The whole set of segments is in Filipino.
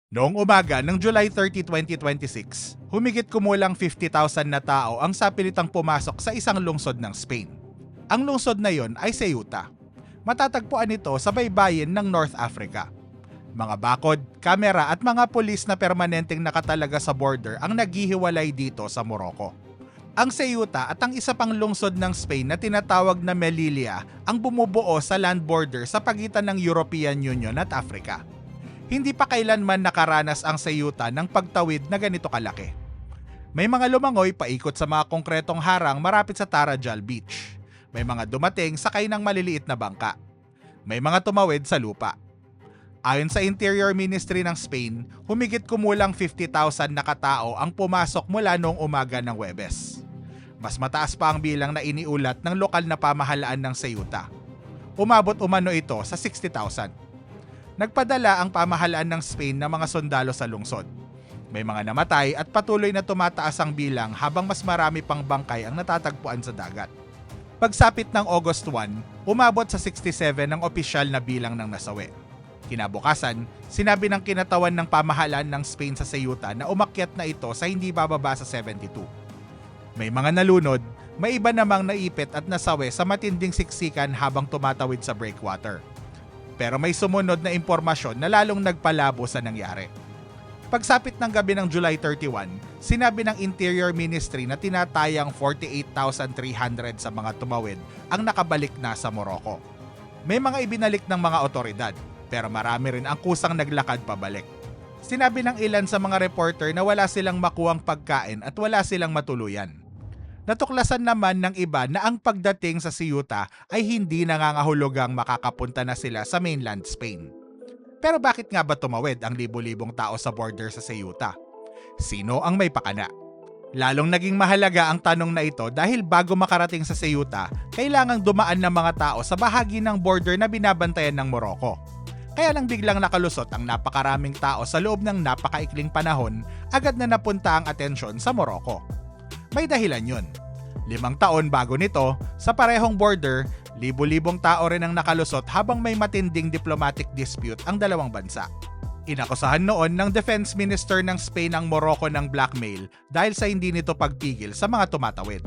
Noong umaga ng July 30, 2026, humigit kumulang 50,000 na tao ang sapilitang pumasok sa isang lungsod ng Spain. Ang lungsod na yon ay Ceuta. Matatagpuan ito sa baybayin ng North Africa. Mga bakod, kamera at mga pulis na permanenteng nakatalaga sa border ang naghihiwalay dito sa Morocco. Ang Ceuta at ang isa pang lungsod ng Spain na tinatawag na Melilla ang bumubuo sa land border sa pagitan ng European Union at Africa. Hindi pa kailanman nakaranas ang Ceuta ng pagtawid na ganito kalaki. May mga lumangoy paikot sa mga konkretong harang marapit sa Tarajal Beach. May mga dumating sakay ng maliliit na bangka. May mga tumawid sa lupa. Ayon sa Interior Ministry ng Spain, humigit kumulang 50,000 na katao ang pumasok mula noong umaga ng Huwebes. Mas mataas pa ang bilang na iniulat ng lokal na pamahalaan ng Ceuta. Umabot umano ito sa 60,000. Nagpadala ang pamahalaan ng Spain ng mga sundalo sa lungsod. May mga namatay at patuloy na tumataas ang bilang habang mas marami pang bangkay ang natatagpuan sa dagat. Pagsapit ng August 1, umabot sa 67 ang opisyal na bilang ng nasawi. Kinabukasan, sinabi ng kinatawan ng pamahalaan ng Spain sa Ceuta na umakyat na ito sa hindi bababa sa 72. May mga nalunod, may iba namang naipit at nasawi sa matinding siksikan habang tumatawid sa breakwater. Pero may sumunod na impormasyon na lalong nagpalabo sa nangyari. Pagsapit ng gabi ng July 31, sinabi ng Interior Ministry na tinatayang 48,300 sa mga tumawid ang nakabalik na sa Morocco. May mga ibinalik ng mga otoridad, pero marami rin ang kusang naglakad pabalik. Sinabi ng ilan sa mga reporter na wala silang makuwang pagkain at wala silang matuluyan. Natuklasan naman ng iba na ang pagdating sa Ceuta ay hindi nangangahulugang makakapunta na sila sa mainland Spain. Pero bakit nga ba tumawid ang libo-libong tao sa border sa Ceuta? Sino ang may pakana? Lalong naging mahalaga ang tanong na ito dahil bago makarating sa Ceuta, kailangang dumaan ng mga tao sa bahagi ng border na binabantayan ng Morocco. Kaya lang biglang nakalusot ang napakaraming tao sa loob ng napakaikling panahon, agad na napunta ang atensyon sa Morocco. May dahilan yun. 5 taon bago nito, sa parehong border, libo-libong tao rin ang nakalusot habang may matinding diplomatic dispute ang dalawang bansa. Inakusahan noon ng Defense Minister ng Spain ang Morocco ng blackmail dahil sa hindi nito pagpigil sa mga tumatawid.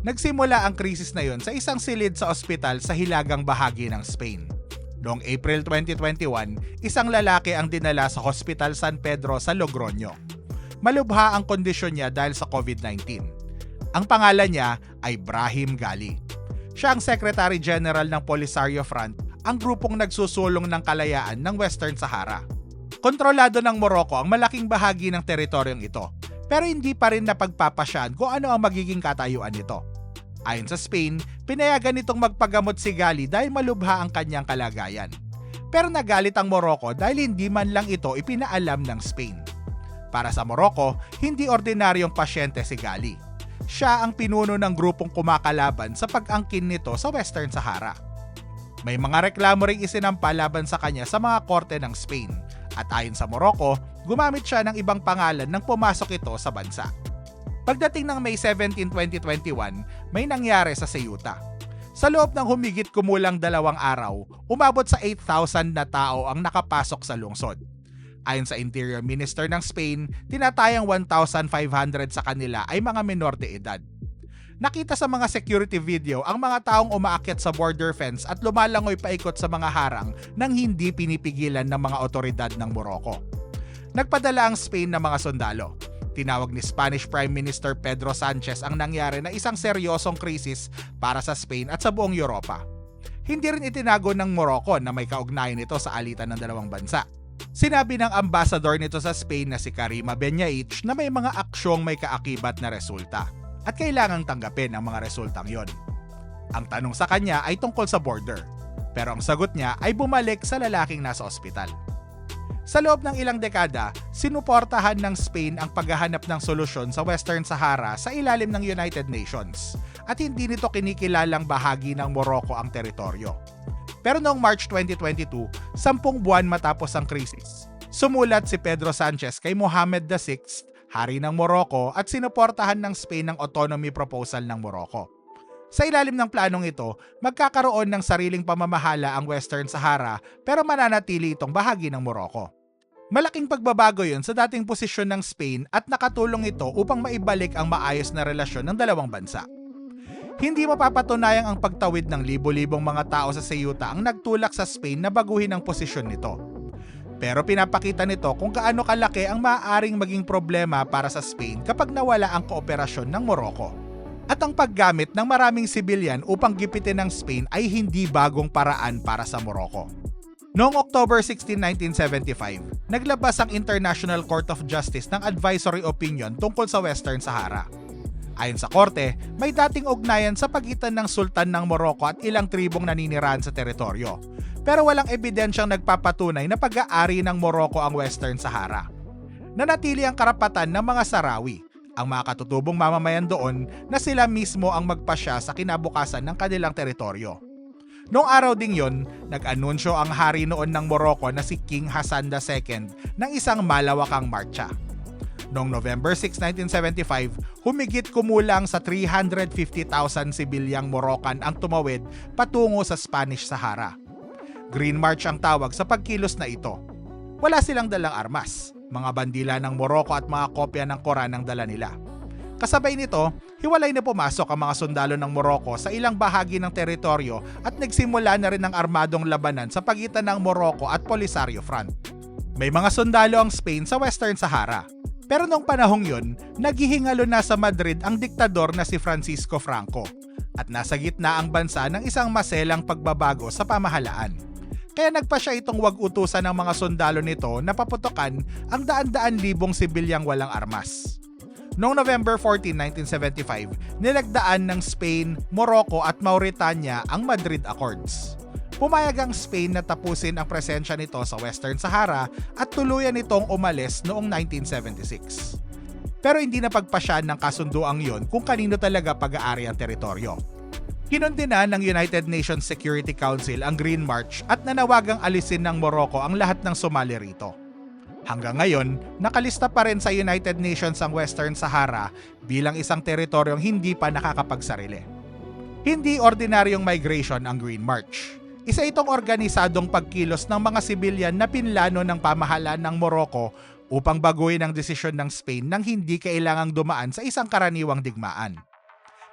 Nagsimula ang krisis na yon sa isang silid sa ospital sa hilagang bahagi ng Spain. Noong April 2021, isang lalaki ang dinala sa Hospital San Pedro sa Logroño. Malubha ang kondisyon niya dahil sa COVID-19. Ang pangalan niya ay Brahim Gali. Siya ang Secretary General ng Polisario Front, ang grupong nagsusulong ng kalayaan ng Western Sahara. Kontrolado ng Morocco ang malaking bahagi ng teritoryong ito, pero hindi pa rin napagpapasyan kung ano ang magiging katayuan nito. Ayon sa Spain, pinayagan nitong magpagamot si Gali dahil malubha ang kanyang kalagayan. Pero nagalit ang Morocco dahil hindi man lang ito ipinaalam ng Spain. Para sa Morocco, hindi ordinaryong pasyente si Gali. Siya ang pinuno ng grupong kumakalaban sa pag-angkin nito sa Western Sahara. May mga reklamo ring isinampa laban sa kanya sa mga korte ng Spain at ayon sa Morocco, gumamit siya ng ibang pangalan nang pumasok ito sa bansa. Pagdating ng May 17, 2021, may nangyari sa Ceuta. Sa loob ng humigit kumulang 2 araw, umabot sa 8,000 na tao ang nakapasok sa lungsod. Ayon sa Interior Minister ng Spain, tinatayang 1,500 sa kanila ay mga menor de edad. Nakita sa mga security video ang mga taong umaakyat sa border fence at lumalangoy paikot sa mga harang nang hindi pinipigilan ng mga otoridad ng Morocco. Nagpadala ang Spain ng mga sundalo. Tinawag ni Spanish Prime Minister Pedro Sanchez ang nangyari na isang seryosong krisis para sa Spain at sa buong Europa. Hindi rin itinago ng Morocco na may kaugnayan ito sa alitan ng dalawang bansa. Sinabi ng ambassador nito sa Spain na si Karima Benyaich na may mga aksyong may kaakibat na resulta at kailangang tanggapin ang mga resultang yon. Ang tanong sa kanya ay tungkol sa border, pero ang sagot niya ay bumalik sa lalaking nasa ospital. Sa loob ng ilang dekada, sinuportahan ng Spain ang paghahanap ng solusyon sa Western Sahara sa ilalim ng United Nations at hindi nito kinikilalang bahagi ng Morocco ang teritoryo. Pero noong March 2022, 10 buwan matapos ang krisis, sumulat si Pedro Sanchez kay Mohammed VI, hari ng Morocco at sinuportahan ng Spain ang autonomy proposal ng Morocco. Sa ilalim ng planong ito, magkakaroon ng sariling pamamahala ang Western Sahara pero mananatili itong bahagi ng Morocco. Malaking pagbabago yon sa dating posisyon ng Spain at nakatulong ito upang maibalik ang maayos na relasyon ng dalawang bansa. Hindi mapapatunayang ang pagtawid ng libo-libong mga tao sa Ceuta ang nagtulak sa Spain na baguhin ang posisyon nito. Pero pinapakita nito kung gaano kalaki ang maaaring maging problema para sa Spain kapag nawala ang kooperasyon ng Morocco. At ang paggamit ng maraming sibilyan upang gipitin ng Spain ay hindi bagong paraan para sa Morocco. Noong October 16, 1975, naglabas ang International Court of Justice ng advisory opinion tungkol sa Western Sahara. Ayon sa korte, may dating ugnayan sa pagitan ng Sultan ng Morocco at ilang tribong naninirahan sa teritoryo. Pero walang ebidensyang nagpapatunay na pag-aari ng Morocco ang Western Sahara. Nanatili ang karapatan ng mga Sahrawi, ang mga katutubong mamamayan doon, na sila mismo ang magpasya sa kinabukasan ng kanilang teritoryo. Noong araw ding yon, nag-anunsyo ang hari noon ng Morocco na si King Hassan II ng isang malawakang marcha. Noong November 6, 1975, humigit kumulang sa 350,000 sibilyang Moroccan ang tumawid patungo sa Spanish Sahara. Green March ang tawag sa pagkilos na ito. Wala silang dalang armas, mga bandila ng Morocco at mga kopya ng Quran ang dala nila. Kasabay nito, hiwalay na pumasok ang mga sundalo ng Morocco sa ilang bahagi ng teritoryo at nagsimula na rin ang armadong labanan sa pagitan ng Morocco at Polisario Front. May mga sundalo ang Spain sa Western Sahara. Pero noong panahong yun, naghihingalo na sa Madrid ang diktador na si Francisco Franco at nasa gitna ang bansa ng isang maselang pagbabago sa pamahalaan. Kaya nagpa siya itong wag utusan ng mga sundalo nito na paputokan ang daan-daan libong sibilyang walang armas. Noong November 14, 1975, nilagdaan ng Spain, Morocco at Mauritania ang Madrid Accords. Pumayag ang Spain na tapusin ang presensya nito sa Western Sahara at tuluyan itong umalis noong 1976. Pero hindi na pagpasyan ng kasunduang yon kung kanino talaga pag-aari ang teritoryo. Kinundina ng United Nations Security Council ang Green March at nanawagang alisin ng Morocco ang lahat ng sumali rito. Hanggang ngayon, nakalista pa rin sa United Nations ang Western Sahara bilang isang teritoryong hindi pa nakakapagsarili. Hindi ordinaryong migration ang Green March. Isa itong organisadong pagkilos ng mga sibilyan na pinlano ng pamahalaan ng Morocco upang baguhin ang desisyon ng Spain nang hindi kailangang dumaan sa isang karaniwang digmaan.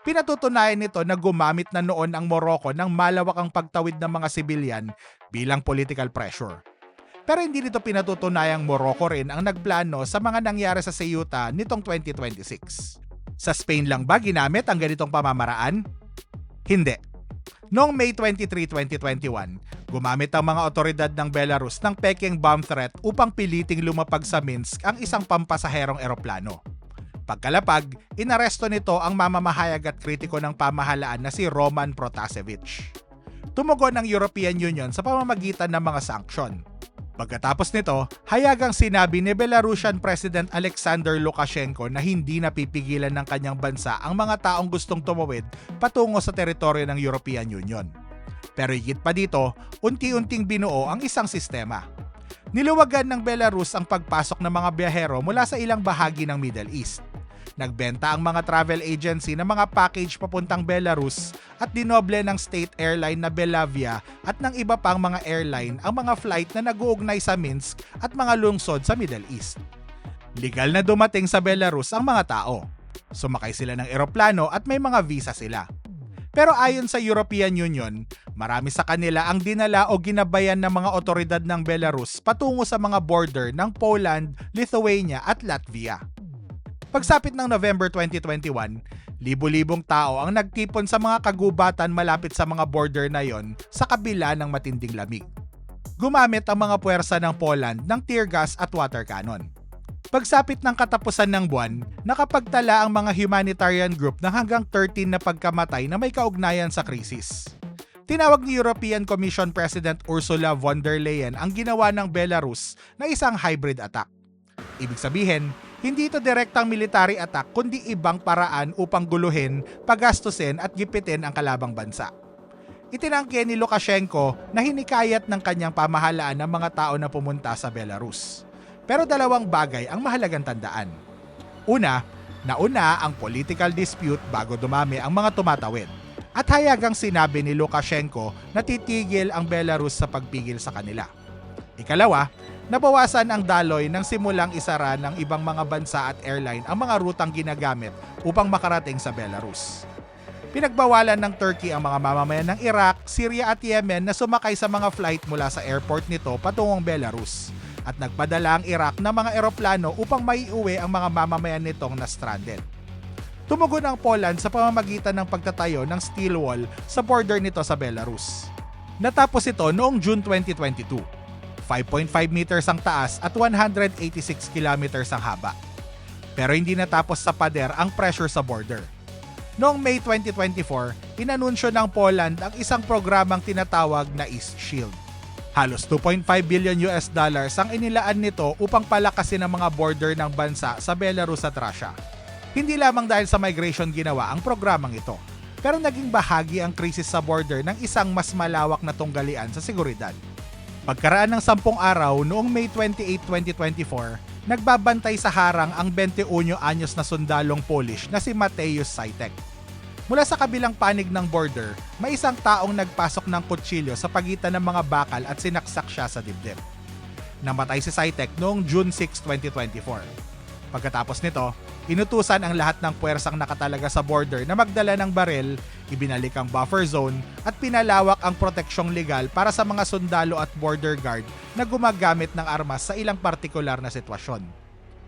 Pinatutunayan nito na gumamit na noon ang Morocco ng malawakang pagtawid ng mga sibilyan bilang political pressure. Pero hindi nito pinatutunayang Morocco rin ang nagplano sa mga nangyari sa Ceuta nitong 2026. Sa Spain lang ba ginamit ang ganitong pamamaraan? Hindi. Noong May 23, 2021, gumamit ang mga otoridad ng Belarus ng peking bomb threat upang piliting lumapag sa Minsk ang isang pampasaherong eroplano. Pagkalapag, inaresto nito ang mamamahayag at kritiko ng pamahalaan na si Roman Protasevich. Tumugon ang European Union sa pamamagitan ng mga sanksyon. Pagkatapos nito, hayagang sinabi ni Belarusian President Alexander Lukashenko na hindi napipigilan ng kanyang bansa ang mga taong gustong tumawid patungo sa teritoryo ng European Union. Pero higit pa dito, unti-unting binuo ang isang sistema. Niluwagan ng Belarus ang pagpasok ng mga biyahero mula sa ilang bahagi ng Middle East. Nagbenta ang mga travel agency ng mga package papuntang Belarus at dinoble ng state airline na Belavia at ng iba pang mga airline ang mga flight na nag-uugnay sa Minsk at mga lungsod sa Middle East. Legal na dumating sa Belarus ang mga tao. Sumakay sila ng eroplano at may mga visa sila. Pero ayon sa European Union, marami sa kanila ang dinala o ginabayan ng mga otoridad ng Belarus patungo sa mga border ng Poland, Lithuania at Latvia. Pagsapit ng November 2021, libo-libong tao ang nagtipon sa mga kagubatan malapit sa mga border na yon sa kabila ng matinding lamig. Gumamit ang mga puwersa ng Poland ng tear gas at water cannon. Pagsapit ng katapusan ng buwan, nakapagtala ang mga humanitarian group ng hanggang 13 na pagkamatay na may kaugnayan sa krisis. Tinawag ni European Commission President Ursula von der Leyen ang ginawa ng Belarus na isang hybrid attack. Ibig sabihin, hindi ito direktang military attack kundi ibang paraan upang guluhin, pagastusin at gipitin ang kalabang bansa. Itinangke ni Lukashenko na hinikayat ng kanyang pamahalaan ng mga tao na pumunta sa Belarus. Pero dalawang bagay ang mahalagang tandaan. Una, nauna ang political dispute bago dumami ang mga tumatawid. At hayagang sinabi ni Lukashenko na titigil ang Belarus sa pagpigil sa kanila. Ikalawa, Nabawasan ang daloy nang simulang isara ng ibang mga bansa at airline ang mga rutang ginagamit upang makarating sa Belarus. Pinagbawalan ng Turkey ang mga mamamayan ng Iraq, Syria at Yemen na sumakay sa mga flight mula sa airport nito patungong Belarus at nagpadala ang Iraq ng mga eroplano upang maiuwi ang mga mamamayan nitong na-stranded. Tumugon ang Poland sa pamamagitan ng pagtatayo ng steel wall sa border nito sa Belarus. Natapos ito noong June 2022. 5.5 meters ang taas at 186 kilometers ang haba. Pero hindi natapos sa pader ang pressure sa border. Noong May 2024, inanunsyo ng Poland ang isang programang tinatawag na East Shield. Halos 2.5 billion US dollars ang inilaan nito upang palakasin ang mga border ng bansa sa Belarus at Russia. Hindi lamang dahil sa migration ginawa ang programang ito, pero naging bahagi ang krisis sa border ng isang mas malawak na tunggalian sa seguridad. Pagkaraan ng 10 araw noong May 28, 2024, nagbabantay sa harang ang 21 anyos na sundalong Polish na si Mateusz Sajtek. Mula sa kabilang panig ng border, may isang taong nagpasok ng kutsilyo sa pagitan ng mga bakal at sinaksak siya sa dibdib. Namatay si Sajtek noong June 6, 2024. Pagkatapos nito, inutusan ang lahat ng puwersang nakatalaga sa border na magdala ng baril, ibinalik ang buffer zone at pinalawak ang proteksyong legal para sa mga sundalo at border guard na gumagamit ng armas sa ilang partikular na sitwasyon.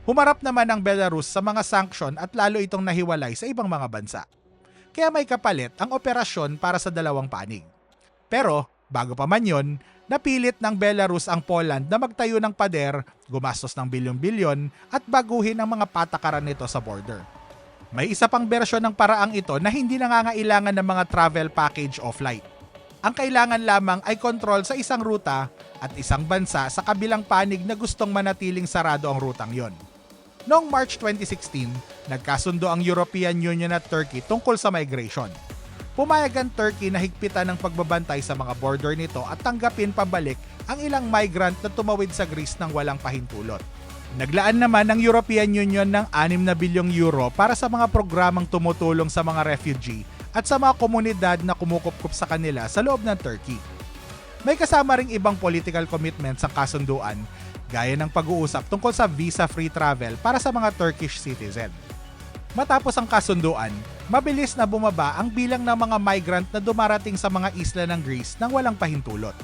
Humarap naman ang Belarus sa mga sanksyon at lalo itong nahiwalay sa ibang mga bansa. Kaya may kapalit ang operasyon para sa dalawang panig. Pero, bago pa man yun, napilit ng Belarus ang Poland na magtayo ng pader, gumastos ng bilyon-bilyon at baguhin ang mga patakaran nito sa border. May isa pang bersyon ng paraang ito na hindi nangangailangan ng mga travel package o flight. Ang kailangan lamang ay kontrol sa isang ruta at isang bansa sa kabilang panig na gustong manatiling sarado ang rutang yon. Noong March 2016, nagkasundo ang European Union at Turkey tungkol sa migration. Pumayag ang Turkey na higpitan ng pagbabantay sa mga border nito at tanggapin pabalik ang ilang migrant na tumawid sa Greece ng walang pahintulot. Naglaan naman ang European Union ng 6 na bilyong euro para sa mga programang tumutulong sa mga refugee at sa mga komunidad na kumukupkup sa kanila sa loob ng Turkey. May kasama ring ibang political commitments ang kasunduan, gaya ng pag-uusap tungkol sa visa-free travel para sa mga Turkish citizen. Matapos ang kasunduan, mabilis na bumaba ang bilang ng mga migrant na dumarating sa mga isla ng Greece nang walang pahintulot.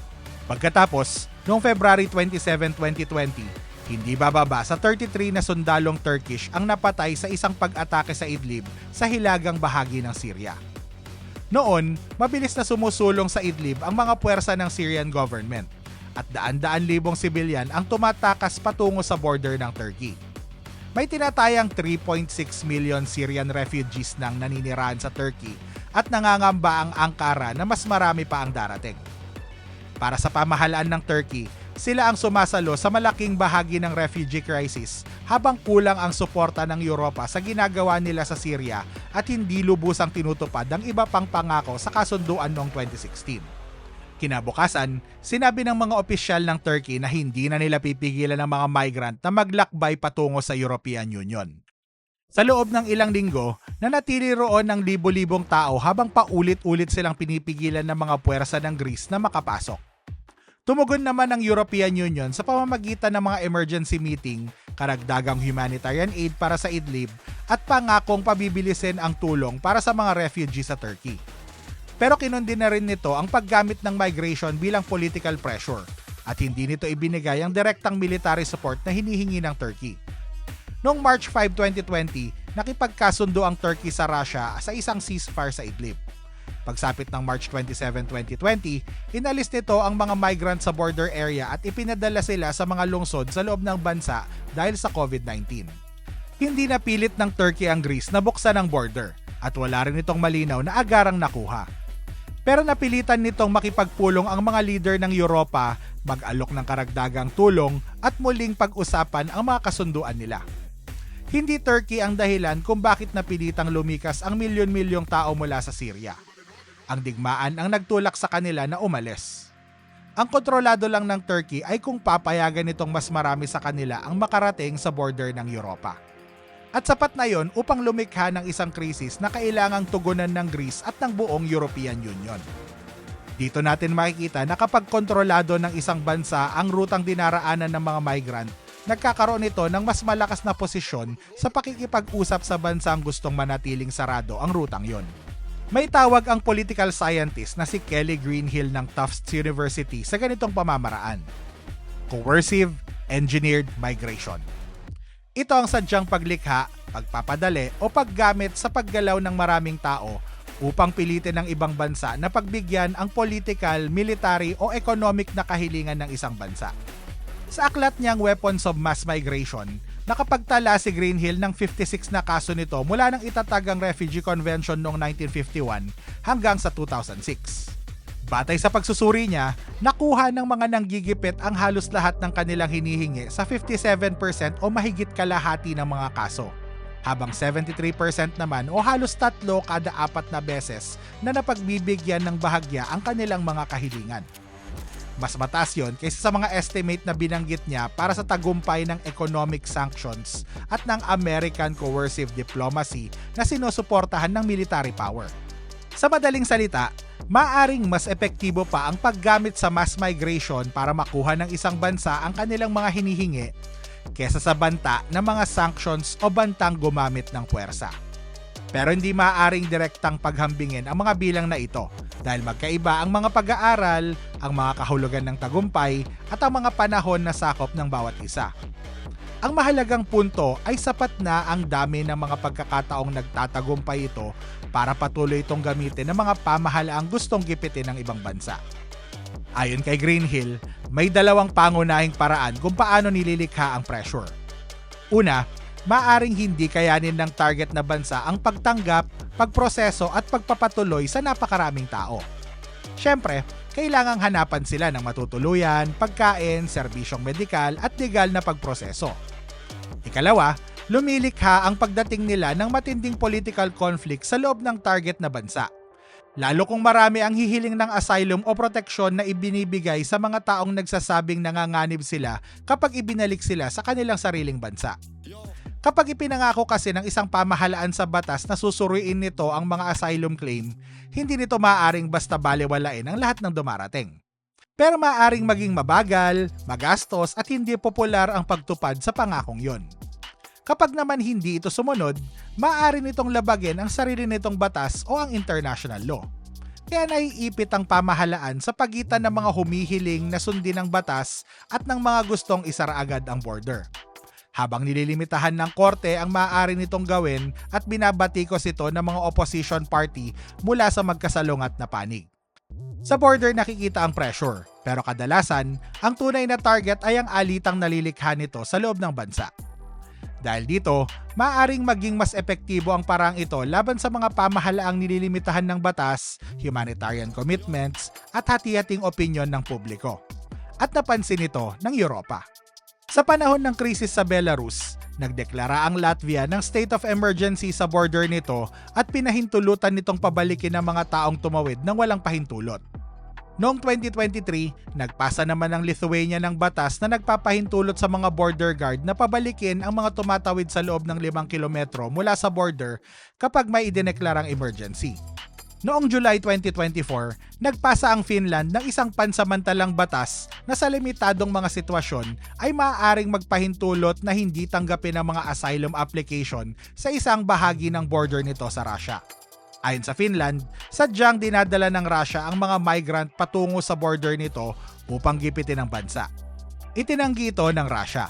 Pagkatapos, noong February 27, 2020, hindi bababa sa 33 na sundalong Turkish ang napatay sa isang pag-atake sa Idlib sa hilagang bahagi ng Syria. Noon, mabilis na sumusulong sa Idlib ang mga puwersa ng Syrian government at daan-daan libong sibilyan ang tumatakas patungo sa border ng Turkey. May tinatayang 3.6 million Syrian refugees nang naninirahan sa Turkey at nangangamba ang Ankara na mas marami pa ang darating. Para sa pamahalaan ng Turkey, sila ang sumasalo sa malaking bahagi ng refugee crisis habang kulang ang suporta ng Europa sa ginagawa nila sa Syria at hindi lubusang tinutupad ang iba pang pangako sa kasunduan noong 2016. Kinabukasan, sinabi ng mga opisyal ng Turkey na hindi na nila pipigilan ng mga migrant na maglakbay patungo sa European Union. Sa loob ng ilang linggo, nanatili roon ng libo-libong tao habang paulit-ulit silang pinipigilan ng mga puwersa ng Greece na makapasok. Tumugon naman ang European Union sa pamamagitan ng mga emergency meeting, karagdagang humanitarian aid para sa Idlib at pangakong pabibilisin ang tulong para sa mga refugees sa Turkey. Pero kinundi na rin nito ang paggamit ng migration bilang political pressure at hindi nito ibinigay ang direktang military support na hinihingi ng Turkey. Noong March 5, 2020, nakipagkasundo ang Turkey sa Russia sa isang ceasefire sa Idlib. Pagsapit ng March 27, 2020, inalis nito ang mga migrants sa border area at ipinadala sila sa mga lungsod sa loob ng bansa dahil sa COVID-19. Hindi napilit ng Turkey ang Greece na buksan ang border at wala rin itong malinaw na agarang nakuha. Pero napilitan nitong makipagpulong ang mga leader ng Europa, mag-alok ng karagdagang tulong at muling pag-usapan ang mga kasunduan nila. Hindi Turkey ang dahilan kung bakit napilitang lumikas ang milyon-milyong tao mula sa Syria. Ang digmaan ang nagtulak sa kanila na umalis. Ang kontrolado lang ng Turkey ay kung papayagan nitong mas marami sa kanila ang makarating sa border ng Europa. At sapat na yon upang lumikha ng isang krisis na kailangang tugunan ng Greece at ng buong European Union. Dito natin makikita na kapag kontrolado ng isang bansa ang rutang dinaraanan ng mga migrant, nagkakaroon ito ng mas malakas na posisyon sa pakikipag-usap sa bansang gustong manatiling sarado ang rutang yon. May tawag ang political scientist na si Kelly Greenhill ng Tufts University sa ganitong pamamaraan: coercive engineered migration. Ito ang sadyang paglikha, pagpapadali o paggamit sa paggalaw ng maraming tao upang pilitin ng ibang bansa na pagbigyan ang political, military o economic na kahilingan ng isang bansa. Sa aklat niyang Weapons of Mass Migration, nakapagtala si Greenhill ng 56 na kaso nito mula nang itatag ang Refugee Convention noong 1951 hanggang sa 2006. Batay sa pagsusuri niya, nakuha ng mga nanggigipit ang halos lahat ng kanilang hinihingi sa 57% o mahigit kalahati ng mga kaso, habang 73% naman o halos 3 kada 4 na beses na napagbibigyan ng bahagya ang kanilang mga kahilingan. Mas mataas yon kaysa sa mga estimate na binanggit niya para sa tagumpay ng economic sanctions at ng American coercive diplomacy na sinusuportahan ng military power. Sa madaling salita, maaring mas epektibo pa ang paggamit sa mass migration para makuha ng isang bansa ang kanilang mga hinihingi kesa sa banta ng mga sanctions o bantang gumamit ng puwersa. Pero hindi maaaring direktang paghambingin ang mga bilang na ito dahil magkaiba ang mga pag-aaral, ang mga kahulugan ng tagumpay at ang mga panahon na sakop ng bawat isa. Ang mahalagang punto ay sapat na ang dami ng mga pagkakataong nagtatagumpay ito para patuloy itong gamitin ng mga pamahalaang gustong gipitin ng ibang bansa. Ayon kay Greenhill, may 2 pangunahing paraan kung paano nililikha ang pressure. Una, maaring hindi kayanin ng target na bansa ang pagtanggap, pagproseso at pagpapatuloy sa napakaraming tao. Siyempre, kailangang hanapan sila ng matutuluyan, pagkain, serbisyong medikal at legal na pagproseso. Ikalawa, lumilikha ang pagdating nila ng matinding political conflict sa loob ng target na bansa. Lalo kung marami ang hihiling ng asylum o proteksyon na ibinibigay sa mga taong nagsasabing nanganganib sila kapag ibinalik sila sa kanilang sariling bansa. Kapag ipinangako kasi ng isang pamahalaan sa batas na susuriin nito ang mga asylum claim, hindi nito maaaring basta balewalain ang lahat ng dumarating. Pero maaaring maging mabagal, magastos at hindi popular ang pagtupad sa pangakong yon. Kapag naman hindi ito sumunod, maaari nitong labagin ang sarili nitong batas o ang international law. Kaya naiipit ang pamahalaan sa pagitan ng mga humihiling na sundin ang batas at ng mga gustong isara agad ang border. Habang nililimitahan ng korte ang maaari nitong gawin at binabatikos ito ng mga opposition party mula sa magkasalungat na panig. Sa border nakikita ang pressure, pero kadalasan, ang tunay na target ay ang alitang nalilikha nito sa loob ng bansa. Dahil dito, maaaring maging mas epektibo ang parang ito laban sa mga pamahalaang nililimitahan ng batas, humanitarian commitments at hati-hating opinyon ng publiko. At napansin ito ng Europa. Sa panahon ng krisis sa Belarus, nagdeklara ang Latvia ng state of emergency sa border nito at pinahintulutan nitong pabalikin ang mga taong tumawid ng walang pahintulot. Noong 2023, nagpasa naman ang Lithuania ng batas na nagpapahintulot sa mga border guard na pabalikin ang mga tumatawid sa loob ng 5 kilometro mula sa border kapag may idineklarang emergency. Noong July 2024, nagpasa ang Finland ng isang pansamantalang batas na sa limitadong mga sitwasyon ay maaaring magpahintulot na hindi tanggapin ang mga asylum application sa isang bahagi ng border nito sa Russia. Ayon sa Finland, sadyang dinadala ng Russia ang mga migrant patungo sa border nito upang gipitin ang bansa. Itinanggi ito ng Russia.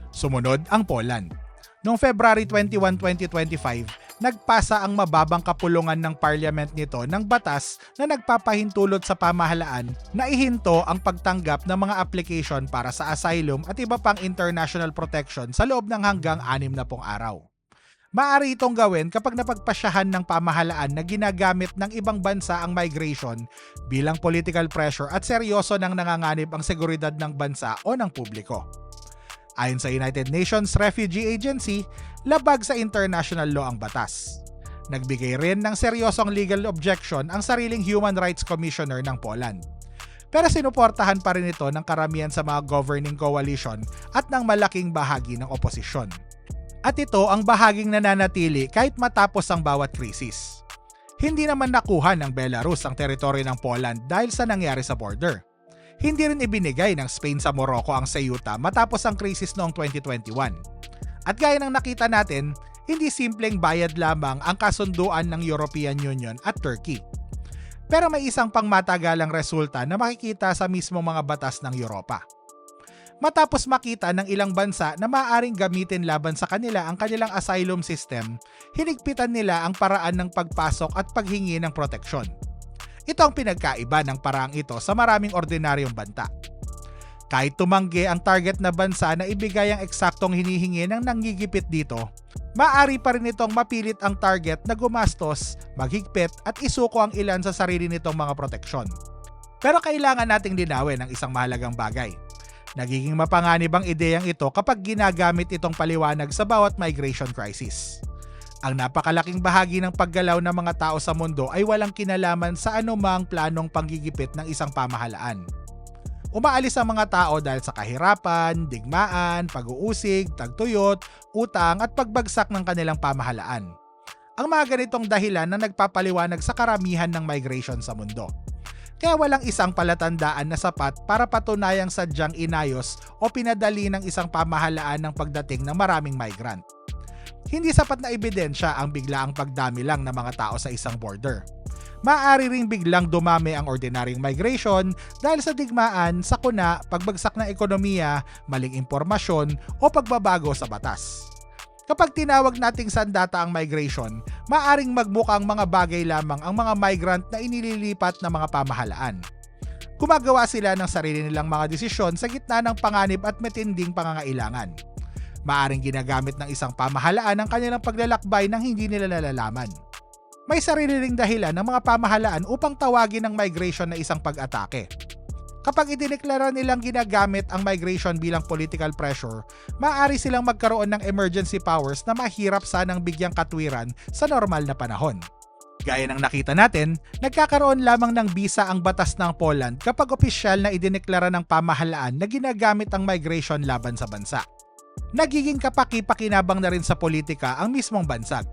Sumunod ang Poland. Noong February 21, 2025, nagpasa ang mababang kapulungan ng parliament nito ng batas na nagpapahintulot sa pamahalaan na ihinto ang pagtanggap ng mga application para sa asylum at iba pang international protection sa loob ng hanggang 60 araw. Maaari itong gawin kapag napagpasyahan ng pamahalaan na ginagamit ng ibang bansa ang migration bilang political pressure at seryoso nang nanganganib ang seguridad ng bansa o ng publiko. Ayon sa United Nations Refugee Agency, labag sa international law ang batas. Nagbigay rin ng seryosong legal objection ang sariling Human Rights Commissioner ng Poland. Pero sinuportahan pa rin ito ng karamihan sa mga governing coalition at ng malaking bahagi ng oposisyon. At ito ang bahaging nananatili kahit matapos ang bawat krisis. Hindi naman nakuha ng Belarus ang teritoryo ng Poland dahil sa nangyari sa border. Hindi rin ibinigay ng Spain sa Morocco ang Ceuta matapos ang krisis noong 2021. At gaya ng nakita natin, hindi simpleng bayad lamang ang kasunduan ng European Union at Turkey. Pero may isang pangmatagalang resulta na makikita sa mismong mga batas ng Europa. Matapos makita ng ilang bansa na maaaring gamitin laban sa kanila ang kanilang asylum system, hinigpitan nila ang paraan ng pagpasok at paghingi ng proteksyon. Ito ang pinagkaiba ng paraang ito sa maraming ordinaryong banta. Kahit tumanggi ang target na bansa na ibigay ang eksaktong hinihingi ng nanggigipit dito, maaari pa rin itong mapilit ang target na gumastos, maghigpit at isuko ang ilan sa sarili nitong mga proteksyon. Pero kailangan nating linawin ang isang mahalagang bagay. Nagiging mapanganib ang ideyang ito kapag ginagamit itong paliwanag sa bawat migration crisis. Ang napakalaking bahagi ng paggalaw ng mga tao sa mundo ay walang kinalaman sa anumang planong panggigipit ng isang pamahalaan. Umaalis ang mga tao dahil sa kahirapan, digmaan, pag-uusig, tagtuyot, utang at pagbagsak ng kanilang pamahalaan. Ang mga ganitong dahilan na nagpapaliwanag sa karamihan ng migration sa mundo. Kaya walang isang palatandaan na sapat para patunayang sadyang inayos o pinadali ng isang pamahalaan ng pagdating ng maraming migrant. Hindi sapat na ebidensya ang biglaang pagdami lang ng mga tao sa isang border. Maaari ring biglang dumami ang ordinaryong migration dahil sa digmaan, sakuna, pagbagsak ng ekonomiya, maling impormasyon o pagbabago sa batas. Kapag tinawag nating sandata ang migration, maaring magmukhang mga bagay lamang ang mga migrant na inililipat ng mga pamahalaan. Gumagawa sila ng sarili nilang mga desisyon sa gitna ng panganib at matinding pangangailangan. Maaring ginagamit ng isang pamahalaan ang kanilang paglalakbay nang hindi nila nalalaman. May sarili ring dahilan ng mga pamahalaan upang tawagin ang migration na isang pag-atake. Kapag idineklara nilang ginagamit ang migration bilang political pressure, maaari silang magkaroon ng emergency powers na mahirap sanang bigyang katwiran sa normal na panahon. Gaya ng nakita natin, nagkakaroon lamang ng bisa ang batas ng Poland kapag opisyal na idineklara ng pamahalaan na ginagamit ang migration laban sa bansa. Nagiging kapaki-pakinabang na rin sa politika ang mismong bansag.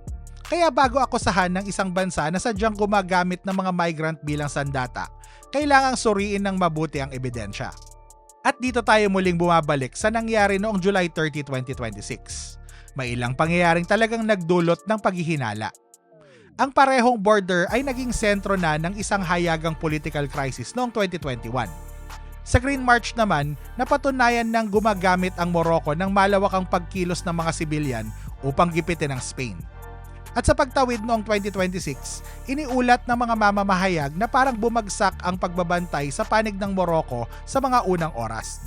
Kaya bago akusahan ng isang bansa na sadyang gumagamit ng mga migrant bilang sandata, kailangang suriin ng mabuti ang ebidensya. At dito tayo muling bumabalik sa nangyari noong July 30, 2026. May ilang pangyayaring talagang nagdulot ng paghihinala. Ang parehong border ay naging sentro na ng isang hayagang political crisis noong 2021. Sa Green March naman, napatunayan ng gumagamit ang Morocco ng malawakang pagkilos ng mga sibilyan upang gipitin ang Spain. At sa pagtawid noong 2026, iniulat ng mga mamamahayag na parang bumagsak ang pagbabantay sa panig ng Morocco sa mga unang oras.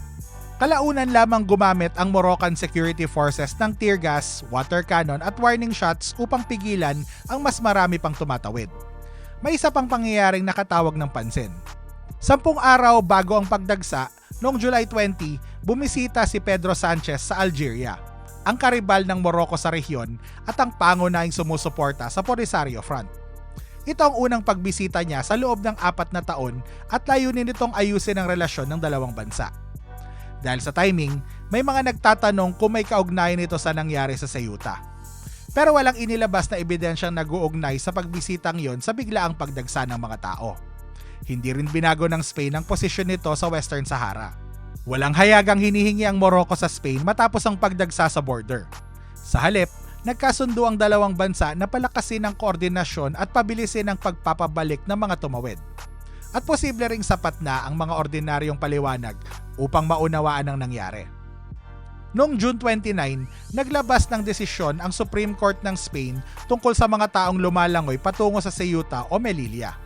Kalaunan lamang gumamit ang Moroccan security forces ng tear gas, water cannon at warning shots upang pigilan ang mas marami pang tumatawid. May isa pang pangyayaring nakatawag ng pansin. 10 araw bago ang pagdagsa, noong July 20, bumisita si Pedro Sanchez sa Algeria, ang karibal ng Morocco sa rehiyon at ang pangunahing sumusuporta sa Polisario Front. Ito ang unang pagbisita niya sa loob ng 4 na taon at layunin nitong ayusin ang relasyon ng dalawang bansa. Dahil sa timing, may mga nagtatanong kung may kaugnayan ito sa nangyari sa Ceuta. Pero walang inilabas na ebidensyang nag-uugnay sa pagbisitang yon sa biglaang pagdagsa ng mga tao. Hindi rin binago ng Spain ang posisyon nito sa Western Sahara. Walang hayagang hinihingi ang Morocco sa Spain matapos ang pagdagsa sa border. Sa halip, nagkasundo ang dalawang bansa na palakasin ang koordinasyon at pabilisin ang pagpapabalik ng mga tumawid. At posible ring sapat na ang mga ordinaryong paliwanag upang maunawaan ang nangyari. Noong June 29, naglabas ng desisyon ang Supreme Court ng Spain tungkol sa mga taong lumalangoy patungo sa Ceuta o Melilla.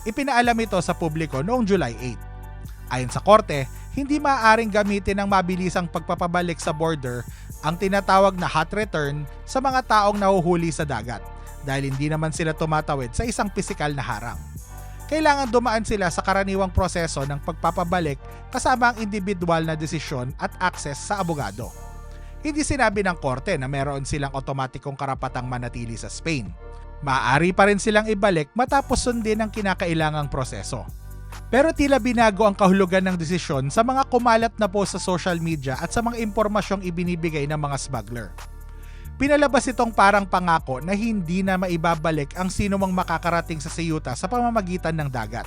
Ipinaalam ito sa publiko noong July 8. Ayon sa korte, hindi maaaring gamitin ang mabilisang pagpapabalik sa border ang tinatawag na hot return sa mga taong nahuhuli sa dagat dahil hindi naman sila tumatawid sa isang pisikal na harang. Kailangan dumaan sila sa karaniwang proseso ng pagpapabalik kasama ang individual na desisyon at access sa abogado. Hindi sinabi ng korte na meron silang otomatikong karapatang manatili sa Spain. Maaari pa rin silang ibalik matapos sundin ang kinakailangang proseso. Pero tila binago ang kahulugan ng desisyon sa mga kumalat na post sa social media at sa mga impormasyong ibinibigay ng mga smuggler. Pinalabas itong parang pangako na hindi na maibabalik ang sino mang makakarating sa Ceuta sa pamamagitan ng dagat.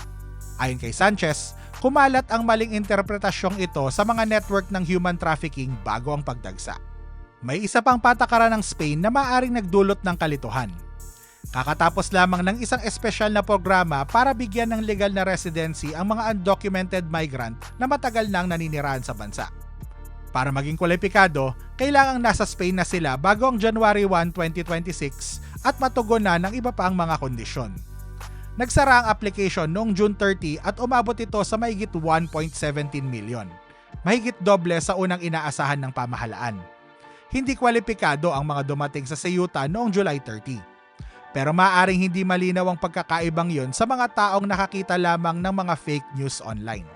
Ayon kay Sanchez, kumalat ang maling interpretasyong ito sa mga network ng human trafficking bago ang pagdagsa. May isa pang patakaran ng Spain na maaaring nagdulot ng kalituhan. Kakatapos lamang ng isang espesyal na programa para bigyan ng legal na residency ang mga undocumented migrant na matagal nang naninirahan sa bansa. Para maging kwalipikado, kailangang nasa Spain na sila bago ang January 1, 2026 at matugunan ng iba pa ang mga kondisyon. Nagsara ang application noong June 30 at umabot ito sa mahigit 1.17 million. Mahigit doble sa unang inaasahan ng pamahalaan. Hindi kwalipikado ang mga dumating sa Ceuta noong July 30. Pero maaaring hindi malinaw ang pagkakaibang yon sa mga taong nakakita lamang ng mga fake news online.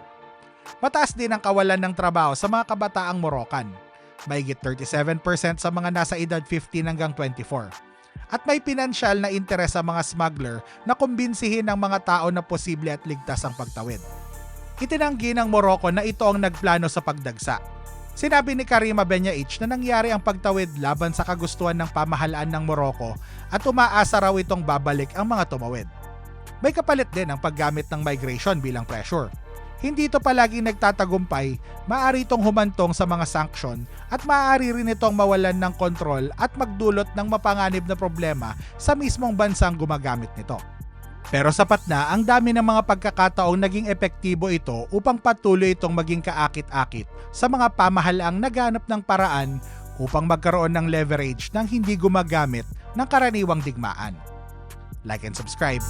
Mataas din ang kawalan ng trabaho sa mga kabataang Moroccan. Mahigit 37% sa mga nasa edad 15 hanggang 24. At may pinansyal na interes sa mga smuggler na kumbinsihin ng mga tao na posible at ligtas ang pagtawid. Itinanggi ng Morocco na ito ang nagplano sa pagdagsa. Sinabi ni Karima Benyaic na nangyari ang pagtawid laban sa kagustuhan ng pamahalaan ng Morocco at umaasa raw itong babalik ang mga tumawid. May kapalit din ang paggamit ng migration bilang pressure. Hindi ito palaging nagtatagumpay, maaari itong humantong sa mga sanksyon at maaari rin itong mawalan ng kontrol at magdulot ng mapanganib na problema sa mismong bansang gumagamit nito. Pero sapat na ang dami ng mga pagkakataong naging epektibo ito upang patuloy itong maging kaakit-akit sa mga pamahalaang naghanap ng paraan upang magkaroon ng leverage ng hindi gumagamit ng karaniwang digmaan. Like and subscribe.